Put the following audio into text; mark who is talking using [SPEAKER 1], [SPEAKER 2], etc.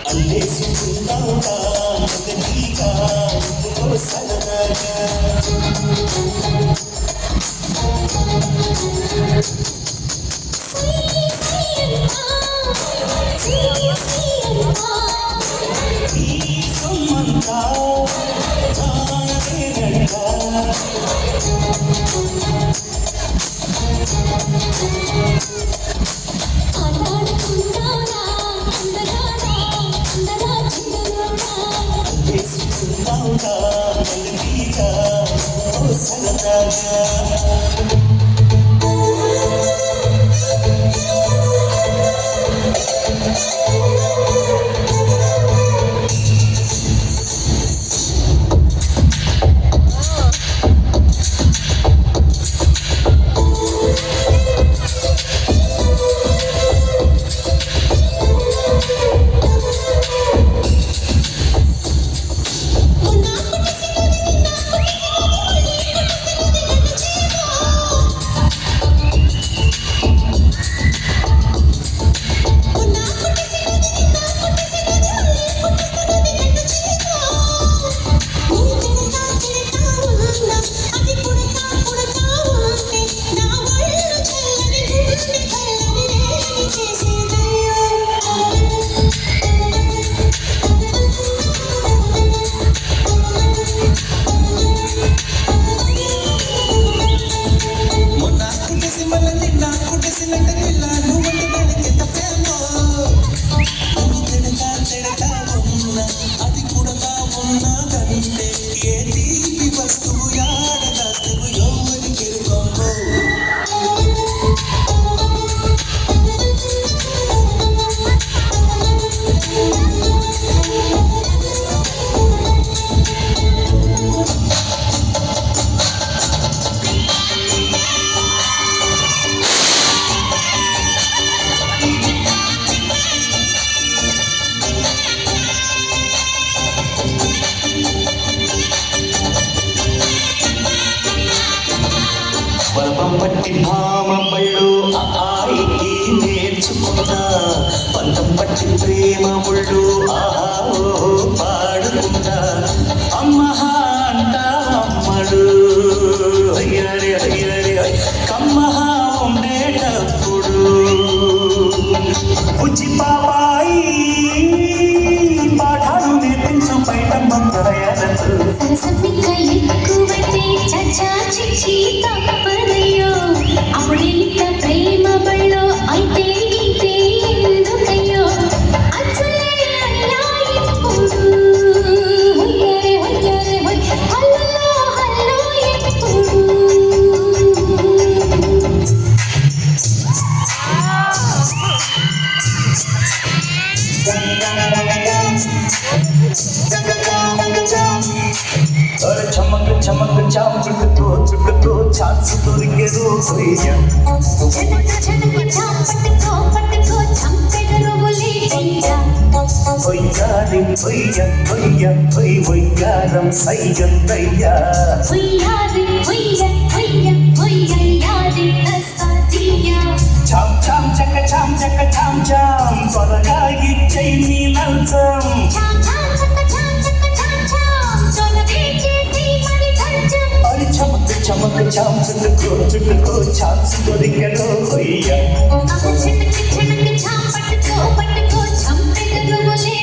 [SPEAKER 1] అల్లేసుకుందాంగా మొదటిగా ఇందులో సరదాగా ఈ సమ్మంతా నాదేనంట అల్లేసుకుందాంగా మొదటిగా ఇందులో సరదాగా పట్టి భామ బళ్ళు ఆయికి నేర్చుకుంటా పంతం పట్టి ప్రేమ ఒళ్ళు ఆహా ఓహో పాడుకుంటా అమ్మహా అంట అమ్మడు అయ్యరే అయ్యరే కమ్మహా ఉండేటప్పుడు బుజ్జి పాపాయి పాఠాలు నేర్పించు బయటమ్మ ప్రయాణకు
[SPEAKER 2] అప్పుడెంత ప్రేమ బళ్ళో అయితే ఇంతే ఎందుకయ్యో అచ్చలే అయ్యా ఎప్పుడు హొయ్యరే హొయ్యరే హొయ్ హల్లో హల్లో ఎప్పుడు
[SPEAKER 1] చమక్ చమక్ చామ్ చుట్టుకో ఛాన్స్ దొరికేదో
[SPEAKER 2] పట్టుకో చంపెదరువులే
[SPEAKER 1] ఒయ్యారి ఒయ్య ఒయ్య ఒయ్ ఒయ్యారం సయ్యొద్దయ్యా
[SPEAKER 2] ఒయ్యారి ఒయ్య ఒయ్య ఒయ్యారి తస్సాదియా
[SPEAKER 1] చామ్ చామ్ చక్క చామ్ త్వరగా ఇచ్చై నీ లంచం చమక్ చామ్ చుట్టుకో ఛాన్స్ దొరికెలో ఒయ్య
[SPEAKER 2] పట్టుకో చంపెదరువులే